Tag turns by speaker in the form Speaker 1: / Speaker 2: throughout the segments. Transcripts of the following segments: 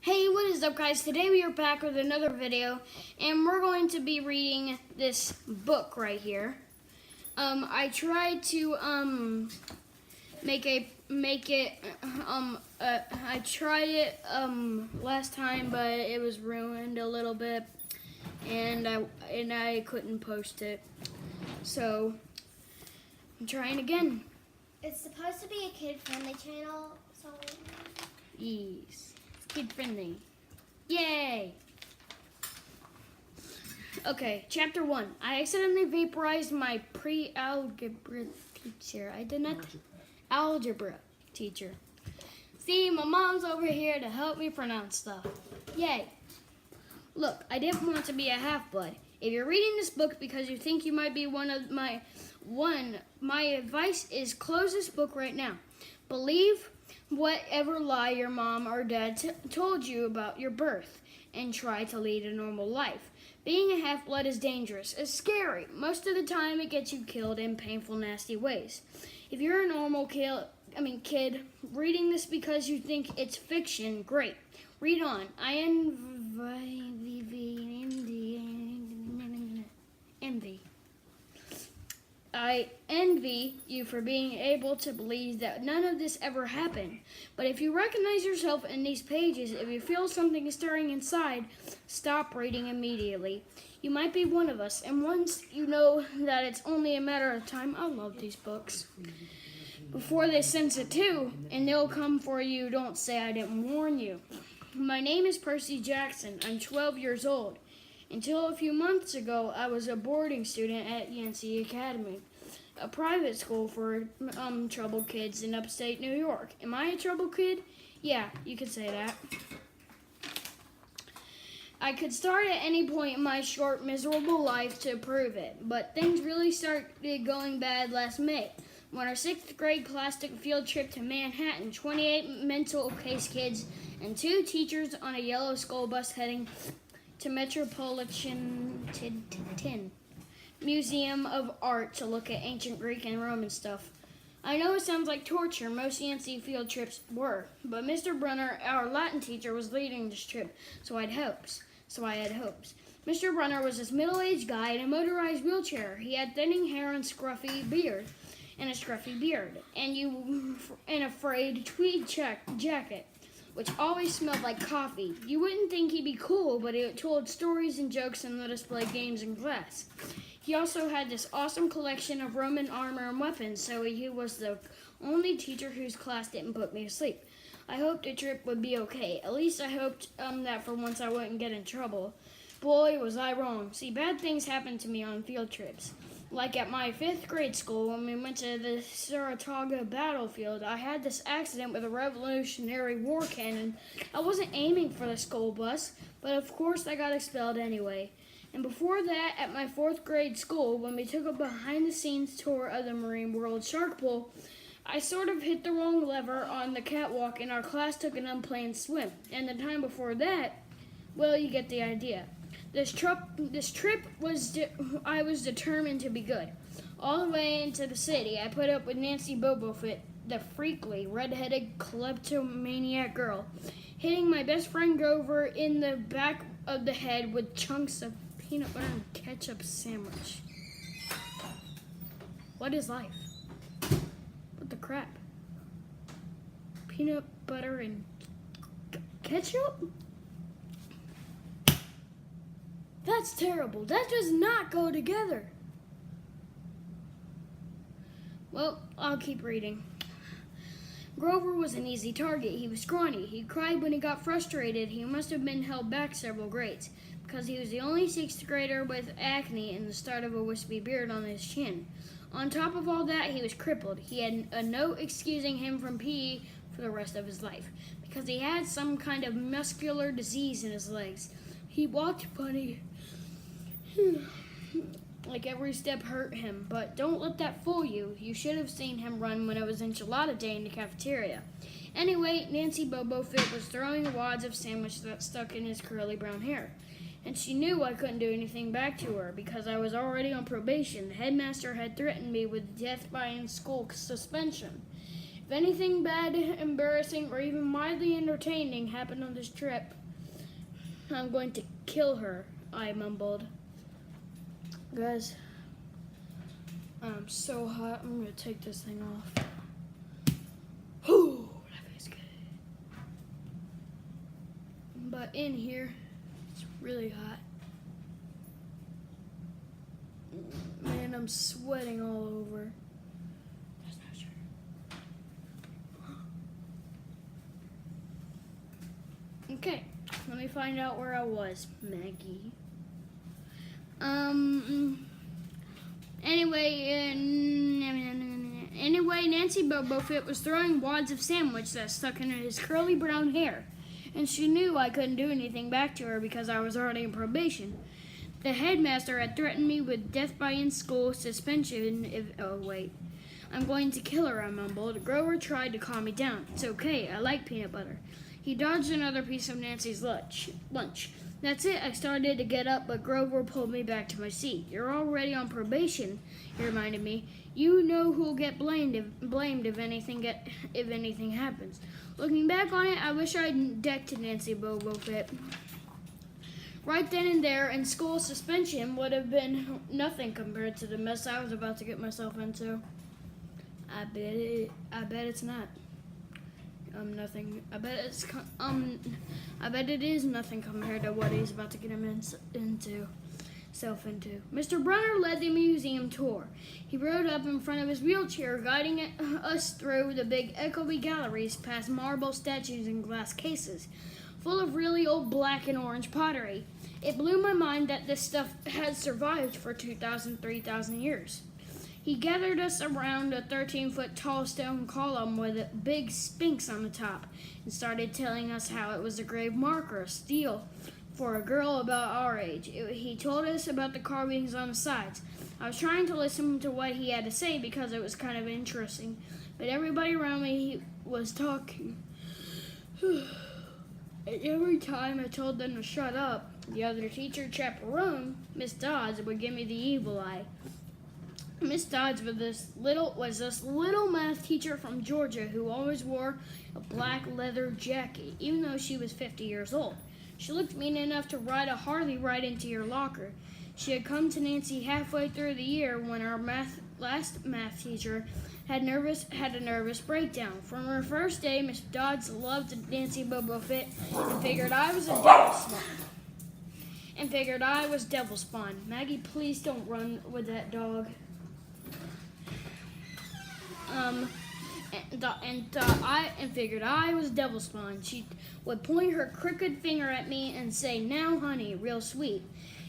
Speaker 1: Hey, what is up, guys? Today we are back with another video, and we're going to be reading this book right here. I tried to I tried it last time, but it was ruined a little bit, and I couldn't post it. So I'm trying again.
Speaker 2: It's supposed to be a kid-friendly channel, so
Speaker 1: Yes. Kid friendly. Yay! Okay, chapter 1. I accidentally vaporized my pre-algebra teacher. I did not. Algebra teacher. See, my mom's over here to help me pronounce stuff. Yay! Look, I didn't want to be a half-blood. If you're reading this book because you think you might be my advice is close this book right now. Believe whatever lie your mom or dad told you about your birth and try to lead a normal life. Being a half-blood is dangerous. It's scary. Most of the time it gets you killed in painful, nasty ways. If you're a normal kid reading this because you think it's fiction, great. Read on. I envy you for being able to believe that none of this ever happened. But if you recognize yourself in these pages, if you feel something stirring inside, stop reading immediately. You might be one of us, and once you know that it's only a matter of time, I love these books. Before they sense it too, and they'll come for you, don't say I didn't warn you. My name is Percy Jackson. I'm 12 years old. Until a few months ago, I was a boarding student at Yancey Academy, a private school for troubled kids in upstate New York. Am I a troubled kid? Yeah, you could say that. I could start at any point in my short, miserable life to prove it, but things really started going bad last May, when our 6th grade class took a field trip to Manhattan. 28 mental case kids and 2 teachers on a yellow school bus heading to Metropolitan Museum of Art to look at ancient Greek and Roman stuff. I know it sounds like torture. Most Yancey field trips were, but Mr. Brunner, our Latin teacher, was leading this trip, so I had hopes. Mr. Brunner was this middle-aged guy in a motorized wheelchair. He had thinning hair and a scruffy beard, and a frayed tweed jacket, which always smelled like coffee. You wouldn't think he'd be cool, but he told stories and jokes and let us play games in class. He also had this awesome collection of Roman armor and weapons, so he was the only teacher whose class didn't put me to sleep. I hoped the trip would be okay. At least I hoped that for once I wouldn't get in trouble. Boy, was I wrong. See, bad things happen to me on field trips. Like at my 5th grade school, when we went to the Saratoga battlefield, I had this accident with a Revolutionary War cannon. I wasn't aiming for the school bus, but of course I got expelled anyway. And before that, at my 4th grade school, when we took a behind-the-scenes tour of the Marine World Shark Pool, I sort of hit the wrong lever on the catwalk, and our class took an unplanned swim. And the time before that, well, you get the idea. This trip I was determined to be good. All the way into the city, I put up with Nancy Bobofit, the freakly, red-headed kleptomaniac girl, hitting my best friend Grover in the back of the head with chunks of peanut butter and ketchup sandwich. What is life? What the crap? Peanut butter and ketchup? That's terrible. That does not go together. Well, I'll keep reading. Grover was an easy target. He was scrawny. He cried when he got frustrated. He must have been held back several grades, because he was the only 6th grader with acne and the start of a wispy beard on his chin. On top of all that, he was crippled. He had a note excusing him from PE for the rest of his life, because he had some kind of muscular disease in his legs. He walked funny. Like every step hurt him, but don't let that fool you. You should have seen him run when it was enchilada day in the cafeteria. Anyway, Nancy Bobofit was throwing wads of sandwich that stuck in his curly brown hair. And she knew I couldn't do anything back to her because I was already on probation. The headmaster had threatened me with death by in-school suspension. If anything bad, embarrassing, or even mildly entertaining happened on this trip, I'm going to kill her, I mumbled. Guys, I'm so hot. I'm going to take this thing off. Whew, that feels good. But in here, it's really hot. Man, I'm sweating all over. That's not sure. Okay, let me find out where I was, Maggie. Anyway, Nancy Bobofit was throwing wads of sandwich that stuck in his curly brown hair, and she knew I couldn't do anything back to her because I was already in probation. The headmaster had threatened me with death by in-school suspension if... Oh, wait. I'm going to kill her, I mumbled. Grover tried to calm me down. It's okay, I like peanut butter. He dodged another piece of Nancy's lunch. That's it, I started to get up, but Grover pulled me back to my seat. You're already on probation, he reminded me. You know who'll get blamed if anything happens. Looking back on it, I wish I'd decked Nancy Bobofit. Right then and there, and school suspension would have been nothing compared to the mess I was about to get myself into. I bet it's not. Nothing. I bet it is nothing compared to what he's about to get himself into. Mr. Brunner led the museum tour. He rode up in front of his wheelchair, guiding us through the big echoey galleries past marble statues and glass cases, full of really old black and orange pottery. It blew my mind that this stuff had survived for 2,000, 3,000 years. He gathered us around a 13-foot tall stone column with a big sphinx on the top and started telling us how it was a grave marker, a steal for a girl about our age. He told us about the carvings on the sides. I was trying to listen to what he had to say because it was kind of interesting, but everybody around me was talking. Every time I told them to shut up, the other teacher chaperone, Miss Dodds, would give me the evil eye. Miss Dodds was this little math teacher from Georgia who always wore a black leather jacket, even though she was 50 years old. She looked mean enough to ride a Harley right into your locker. She had come to Nancy halfway through the year when our last math teacher had a nervous breakdown. From her first day, Miss Dodds loved Nancy Bobofit and figured I was devil spawn. Maggie, please don't run with that dog. I figured I was devil spawn. She would point her crooked finger at me and say, "Now, honey," real sweet.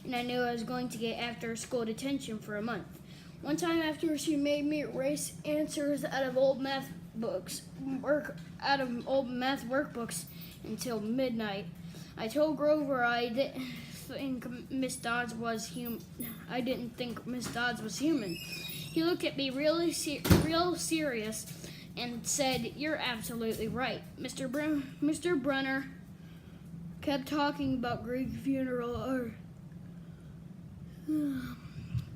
Speaker 1: And I knew I was going to get after-school detention for a month. One time after, she made me erase answers out of old math workbooks until midnight. I told Grover I didn't think Miss Dodds was human. He looked at me real serious and said, "You're absolutely right." Mr. Brunner kept talking about Greek funeral art.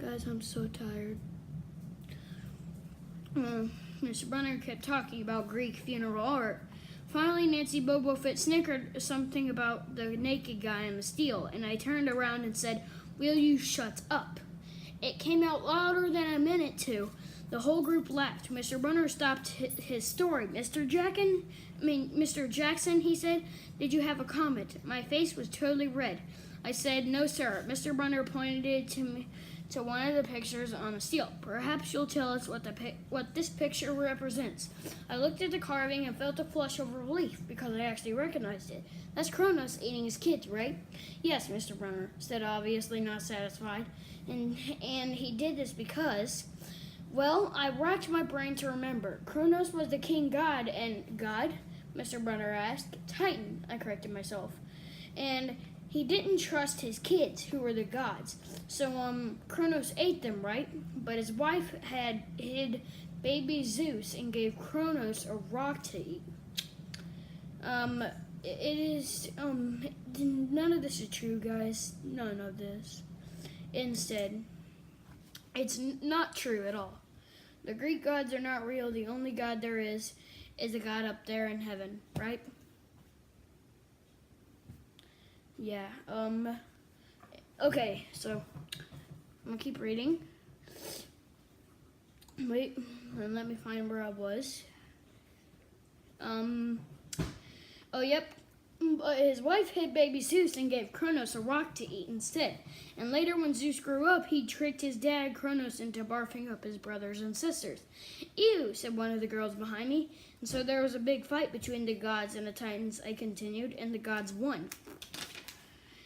Speaker 1: Guys, I'm so tired. Mr. Brunner kept talking about Greek funeral art. Finally, Nancy Bobofit snickered something about the naked guy in the steel, and I turned around and said, "Will you shut up?" It came out louder than I meant it to. The whole group laughed. Mr. Brunner stopped his story. Mr. Jackson, he said, "Did you have a comment?" My face was totally red. I said, "No, sir." Mr. Brunner pointed to one of the pictures on the steel. "Perhaps you'll tell us what this picture represents." I looked at the carving and felt a flush of relief because I actually recognized it. That's Kronos eating his kids, right? "Yes," Mr. Brunner said, obviously not satisfied. And he did this because, well, I racked my brain to remember. Kronos was the king god, and God? Mr. Brunner asked. Titan, I corrected myself. And he didn't trust his kids, who were the gods. So, Kronos ate them, right? But his wife had hid baby Zeus and gave Kronos a rock to eat. None of this is true, guys. None of this. Instead, it's not true at all. The Greek gods are not real. The only God there is a God up there in heaven, right? Yeah, okay, so I'm gonna keep reading. Wait, and let me find where I was. Oh, yep. But his wife hid baby Zeus and gave Kronos a rock to eat instead. And later, when Zeus grew up, he tricked his dad, Kronos, into barfing up his brothers and sisters. Ew, said one of the girls behind me. And so there was a big fight between the gods and the Titans, I continued, and the gods won.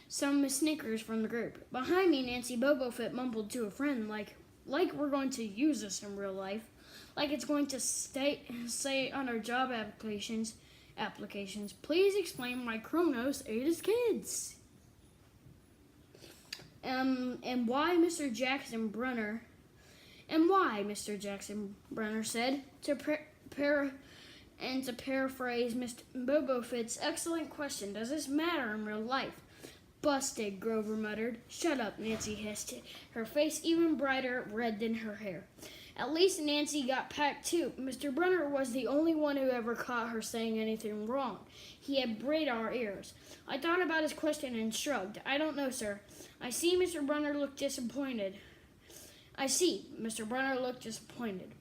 Speaker 1: Some snickers from the group. Behind me, Nancy Bobofit mumbled to a friend, like we're going to use this in real life. Like it's going to say on our job applications, please explain why Kronos ate his kids. And why Mr. Jackson Brunner said, to paraphrase Mr. Bobofit's excellent question, does this matter in real life? Busted, Grover muttered. Shut up, Nancy hissed, her face even brighter red than her hair. At least Nancy got packed too. Mr. Brunner was the only one who ever caught her saying anything wrong. He had radar ears. I thought about his question and shrugged. I don't know, sir. I see Mr. Brunner looked disappointed.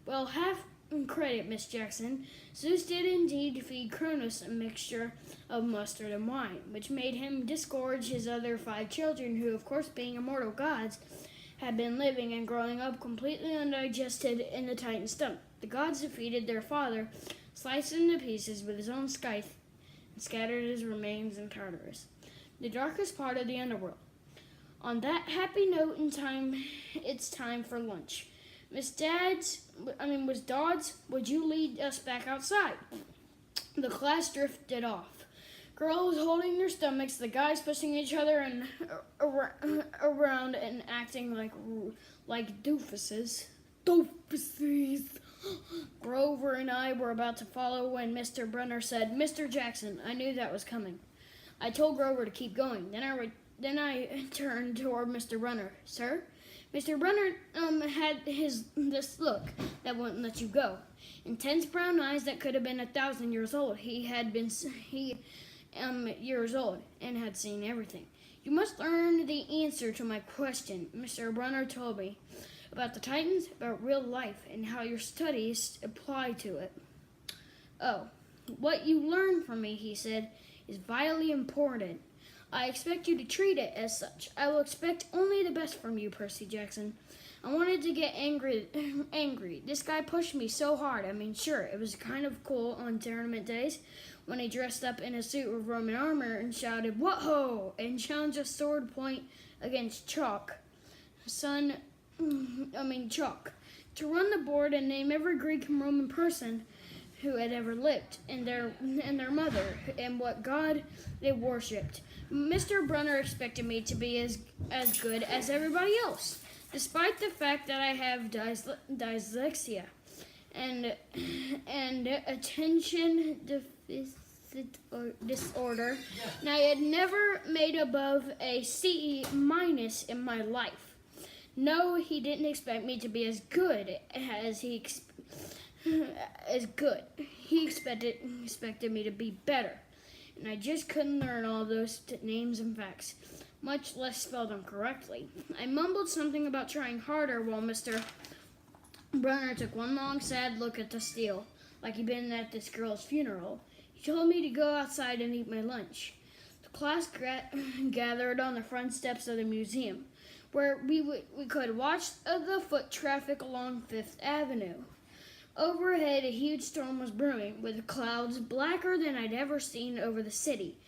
Speaker 1: Well, have credit, Miss Jackson. Zeus did indeed feed Kronos a mixture of mustard and wine, which made him disgorge his other 5 children, who, of course, being immortal gods, had been living and growing up completely undigested in the Titan's stomach. The gods defeated their father, sliced him to pieces with his own scythe, and scattered his remains in Tartarus, the darkest part of the underworld. On that happy note it's time for lunch. Miss Dodds, would you lead us back outside? The class drifted off. Girls holding their stomachs, the guys pushing each other and around and acting like doofuses. Grover and I were about to follow when Mr. Brunner said, Mr. Jackson, I knew that was coming. I told Grover to keep going. Then I turned toward Mr. Brunner. Sir? Mr. Brunner had this look that wouldn't let you go. Intense brown eyes that could have been 1,000 years old. He years old and had seen everything. You must learn the answer to my question. Mr. Brunner told me about the Titans, about real life, and how your studies apply to it. Oh, what you learn from me, he said, is vitally important. I expect you to treat it as such. I will expect only the best from you, Percy Jackson. I wanted to get angry. This guy pushed me so hard. Sure, it was kind of cool on tournament days when he dressed up in a suit with Roman armor and shouted, "Whoa!" and challenged a sword point against Chalk. Chalk. To run the board and name every Greek and Roman person who had ever lived, and their mother, and what god they worshipped. Mr. Brunner expected me to be as good as everybody else, despite the fact that I have dyslexia and attention deficit disorder, and I had never made above a CE minus in my life. No, he didn't expect me to be as good as he expected me to be better. And I just couldn't learn all those names and facts, much less spell them correctly. I mumbled something about trying harder while Mr. Brunner took one long, sad look at the steel, like he'd been at this girl's funeral. He told me to go outside and eat my lunch. The class gathered on the front steps of the museum, where we could watch the foot traffic along Fifth Avenue. Overhead, a huge storm was brewing, with clouds blacker than I'd ever seen over the city.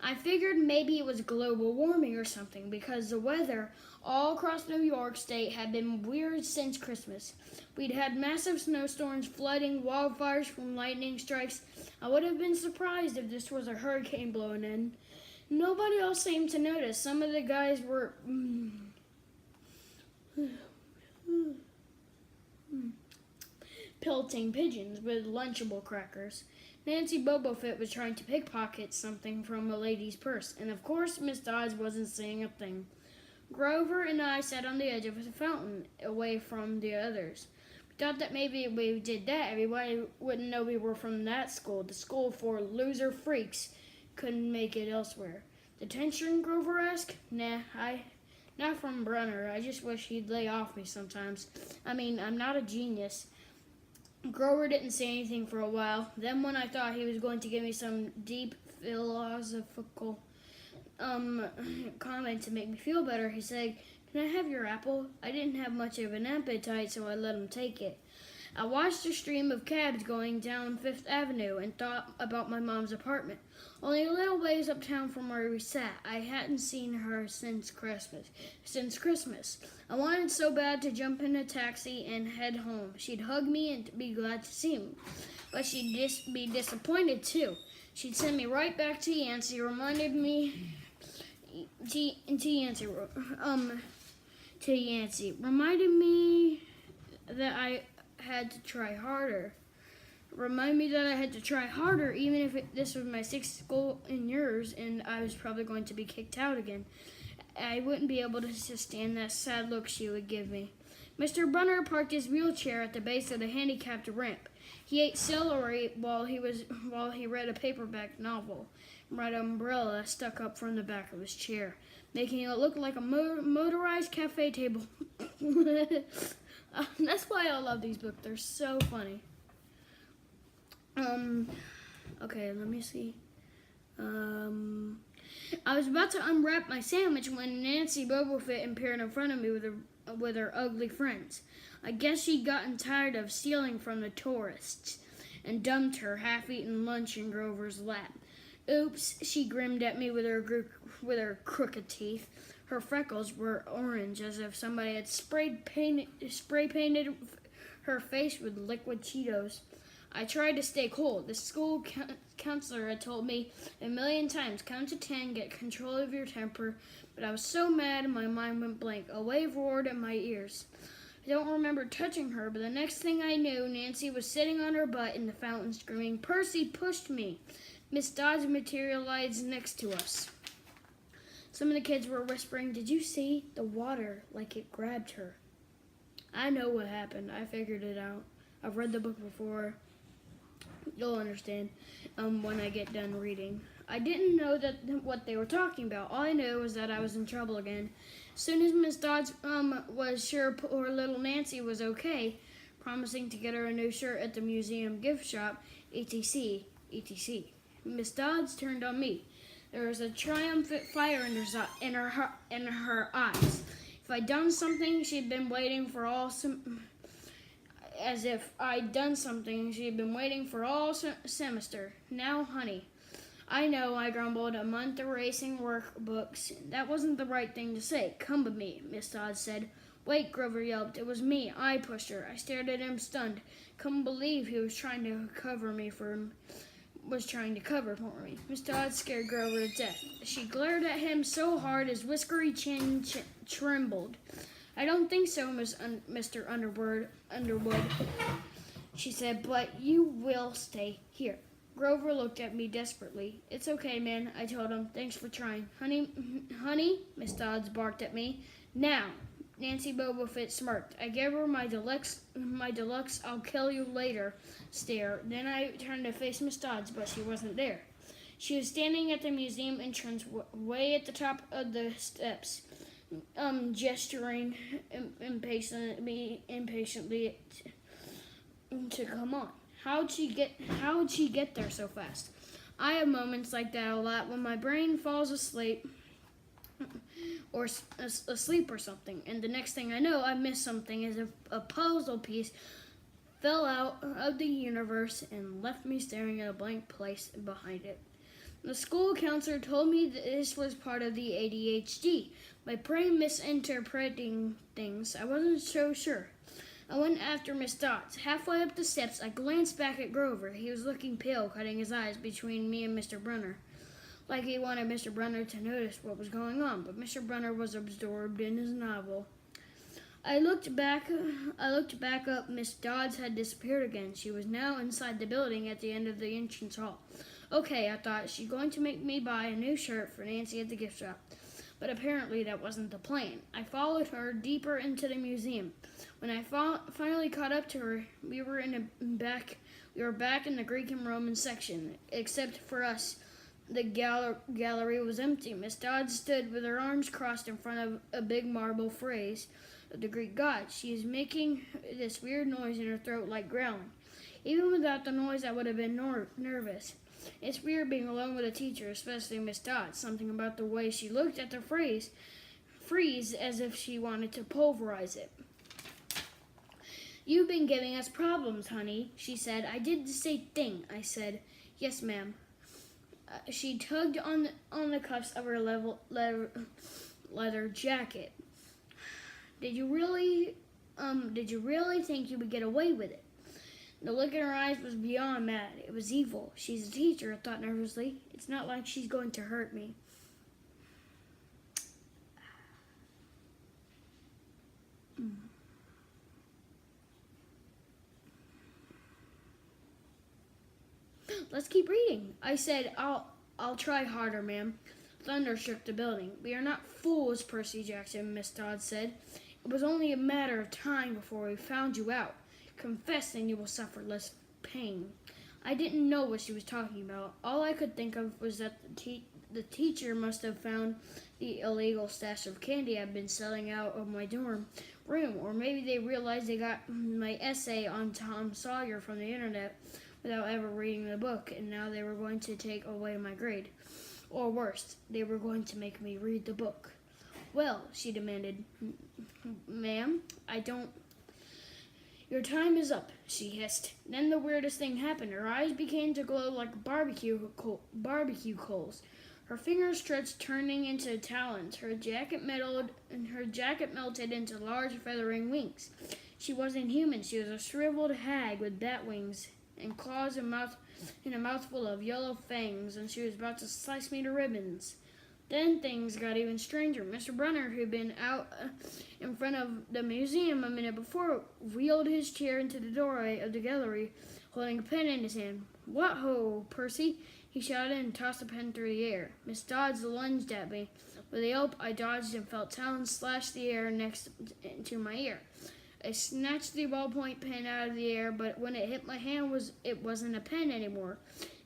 Speaker 1: I figured maybe it was global warming or something, because the weather all across New York State had been weird since Christmas. We'd had massive snowstorms, flooding, wildfires from lightning strikes. I would have been surprised if this was a hurricane blowing in. Nobody else seemed to notice. Some of the guys were pelting pigeons with Lunchable crackers. Nancy Bobofit was trying to pickpocket something from a lady's purse, and of course Miss Dodds wasn't saying a thing. Grover and I sat on the edge of the fountain, away from the others. Thought that maybe if we did that, everybody wouldn't know we were from that school. The school for loser freaks. Couldn't make it elsewhere. Detention, Grover asked? Nah, not from Brunner. I just wish he'd lay off me sometimes. I mean, I'm not a genius. Grover didn't say anything for a while. Then when I thought he was going to give me some deep philosophical comment to make me feel better, he said, "Can I have your apple?" I didn't have much of an appetite, so I let him take it. I watched a stream of cabs going down Fifth Avenue and thought about my mom's apartment. Only a little ways uptown from where we sat. I hadn't seen her since Christmas. I wanted so bad to jump in a taxi and head home. She'd hug me and be glad to see me. But she'd be disappointed too. She'd send me right back to Yancey, reminded me that I had to try harder. Even if this was my sixth school in years and I was probably going to be kicked out again. I wouldn't be able to stand that sad look she would give me. Mr. Brunner parked his wheelchair at the base of the handicapped ramp. He ate celery while he read a paperback novel. Red umbrella stuck up from the back of his chair, making it look like a motorized cafe table. That's why I love these books. They're so funny. Okay, let me see. I was about to unwrap my sandwich when Nancy Bobofit appeared in front of me with her ugly friends. I guess she'd gotten tired of stealing from the tourists and dumped her half-eaten lunch in Grover's lap. Oops, she grinned at me with her crooked teeth. Her freckles were orange, as if somebody had spray painted her face with liquid Cheetos. I tried to stay cool. The school counselor had told me a million times, count to 10, get control of your temper, but I was so mad my mind went blank. A wave roared in my ears. I don't remember touching her, but the next thing I knew, Nancy was sitting on her butt in the fountain screaming, "Percy pushed me!" Miss Dodds materialized next to us. Some of the kids were whispering, "Did you see the water like it grabbed her?" I know what happened. I figured it out. I've read the book before. You'll understand when I get done reading. I didn't know what they were talking about. All I knew was that I was in trouble again. As soon as Miss Dodds was sure poor little Nancy was okay, promising to get her a new shirt at the museum gift shop, etc., etc. Miss Dodds turned on me. There was a triumphant fire in her eyes. If I'd done something she'd been waiting for all semester. Now, honey. I know, I grumbled. A month erasing workbooks. That wasn't the right thing to say. Come with me, Miss Dodds said. Wait, Grover yelped. It was me. I pushed her. I stared at him, stunned. Couldn't believe he was trying to cover for me. Miss Dodds scared Grover to death. She glared at him so hard his whiskery chin trembled. I don't think so, Mr. Underwood, she said, but you will stay here. Grover looked at me desperately. It's okay, man, I told him. Thanks for trying. Honey, Miss Dodds barked at me. Now, Nancy Bobofit smirked. I gave her my deluxe I'll kill you later stare. Then I turned to face Miss Dodds, but she wasn't there. She was standing at the museum entrance way at the top of the steps, gesturing impatiently to come on. How'd she get there so fast? I have moments like that a lot when my brain falls asleep or something, and the next thing I know, I missed something as if a puzzle piece fell out of the universe and left me staring at a blank place behind it. The school counselor told me that this was part of the ADHD, my brain misinterpreting things. I wasn't so sure. I went after Miss Dodds. Halfway up the steps, I glanced back at Grover. He was looking pale, cutting his eyes between me and Mr. Brunner, like he wanted Mr. Brunner to notice what was going on, but Mr. Brunner was absorbed in his novel. I looked back up. Miss Dodds had disappeared again. She was now inside the building at the end of the entrance hall. Okay, I thought, she's going to make me buy a new shirt for Nancy at the gift shop. but apparently that wasn't the plan. I followed her deeper into the museum. When I finally caught up to her, we were back in the Greek and Roman section. Except for us, the gallery was empty. Miss Dodds stood with her arms crossed in front of a big marble frieze of the Greek gods. She is making this weird noise in her throat like growling. Even without the noise, I would have been nervous. It's weird being alone with a teacher, especially Miss Dodds. Something about the way she looked at the frieze as if she wanted to pulverize it. "You've been giving us problems, honey," she said. "I did the same thing," I said. "Yes, ma'am." She tugged on the cuffs of her leather jacket. Did you really think you would get away with it?" The look in her eyes was beyond mad. It was evil. "She's a teacher," I thought nervously. "It's not like she's going to hurt me." "Let's keep reading," I said. I'll try harder, ma'am." Thunder shook the building. "We are not fools, Percy Jackson," Miss Dodd said. "It was only a matter of time before we found you out. Confess and you will suffer less pain." I didn't know what she was talking about. All I could think of was that the teacher must have found the illegal stash of candy I'd been selling out of my dorm room, or maybe they realized they got my essay on Tom Sawyer from the internet without ever reading the book, and now they were going to take away my grade. Or worse, they were going to make me read the book. "Well," she demanded. "Ma'am, I don't..." "Your time is up," she hissed. Then the weirdest thing happened. Her eyes began to glow like barbecue coals. Her fingers stretched, turning into talons. Her jacket melted into large feathering wings. She wasn't human. She was a shriveled hag with bat wings and claws and a mouthful of yellow fangs, and she was about to slice me to ribbons. Then things got even stranger. Mr. Brunner, who'd been out in front of the museum a minute before, wheeled his chair into the doorway of the gallery, holding a pen in his hand. "What ho, Percy!" he shouted and tossed a pen through the air. Miss Dodds lunged at me. With a yelp, I dodged and felt talons slash the air next to my ear. I snatched the ballpoint pen out of the air, but when it hit my hand, it wasn't a pen anymore.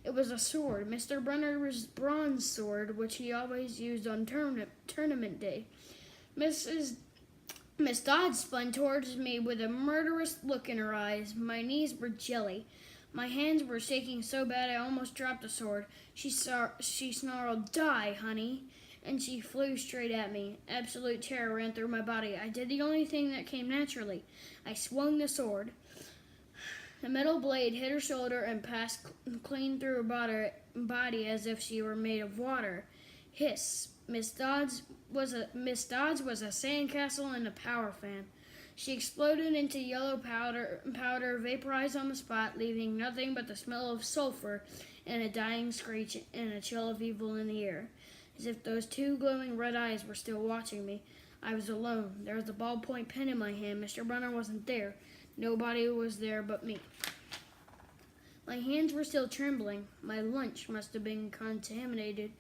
Speaker 1: It was a sword, Mr. Brunner's bronze sword, which he always used on tournament day. Miss Dodds spun towards me with a murderous look in her eyes. My knees were jelly. My hands were shaking so bad I almost dropped the sword. She snarled, "Die, honey," and she flew straight at me. Absolute terror ran through my body. I did the only thing that came naturally. I swung the sword. The metal blade hit her shoulder and passed clean through her body as if she were made of water. Hiss. Miss Dodds was a sandcastle and a power fan. She exploded into yellow powder vaporized on the spot, leaving nothing but the smell of sulfur and a dying screech and a chill of evil in the air. As if those two glowing red eyes were still watching me. I was alone. There was a ballpoint pen in my hand. Mr. Brunner wasn't there. Nobody was there but me. My hands were still trembling. My lunch must have been contaminated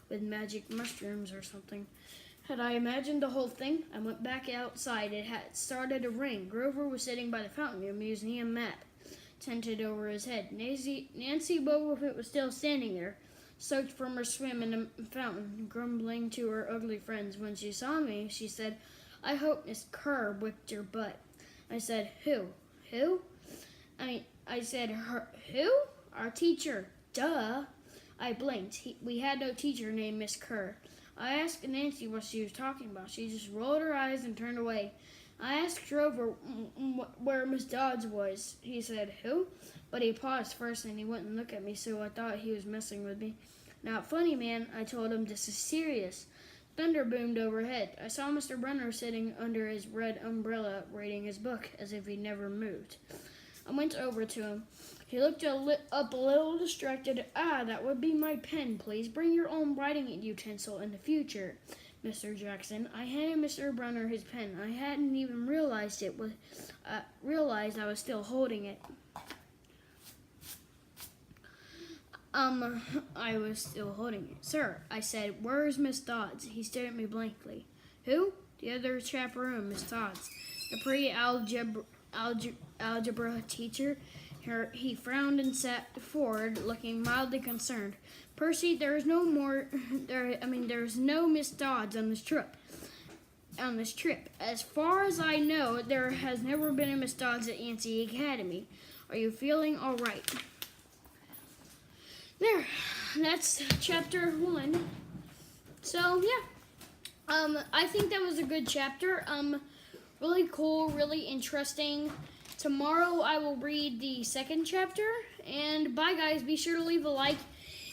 Speaker 1: with magic mushrooms or something. Had I imagined the whole thing? I went back outside. It had started to rain. Grover was sitting by the fountain, a museum map tented over his head. Nancy Boglefoot was still standing there, soaked from her swim in the fountain, grumbling to her ugly friends. When she saw me, she said, "I hope Miss Kerr whipped your butt." I said, "Who? Who?" I said, "Who? Our teacher." "Duh." I blinked. We had no teacher named Miss Kerr. I asked Nancy what she was talking about. She just rolled her eyes and turned away. I asked Grover where Miss Dodds was. He said, "Who?" But he paused first and he wouldn't look at me, so I thought he was messing with me. "Not funny, man," I told him. "This is serious." Thunder boomed overhead. I saw Mr. Brunner sitting under his red umbrella, reading his book, as if he never moved. I went over to him. He looked up a little distracted. "That would be my pen. Please bring your own writing utensil in the future, Mr. Jackson." I handed Mr. Brunner his pen. I hadn't even realized I was still holding it. I was still holding it. Sir, I said, where's Miss Dodds? He stared at me blankly. Who? The other chaperone, Miss Dodds. The pre-algebra teacher. He frowned and sat forward, looking mildly concerned. Percy, there's no Miss Dodds on this trip. As far as I know, there has never been a Miss Dodds at Yancey Academy. Are you feeling all right? There, that's chapter 1. So yeah, I think that was a good chapter. Really cool, really interesting. Tomorrow I will read the second chapter. And bye guys, be sure to leave a like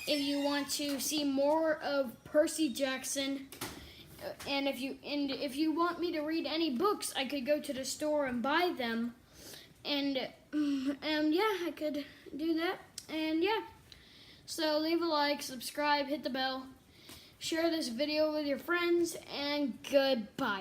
Speaker 1: if you want to see more of Percy Jackson. And if you want me to read any books, I could go to the store and buy them. And yeah, I could do that. And yeah. So leave a like, subscribe, hit the bell, share this video with your friends, and goodbye.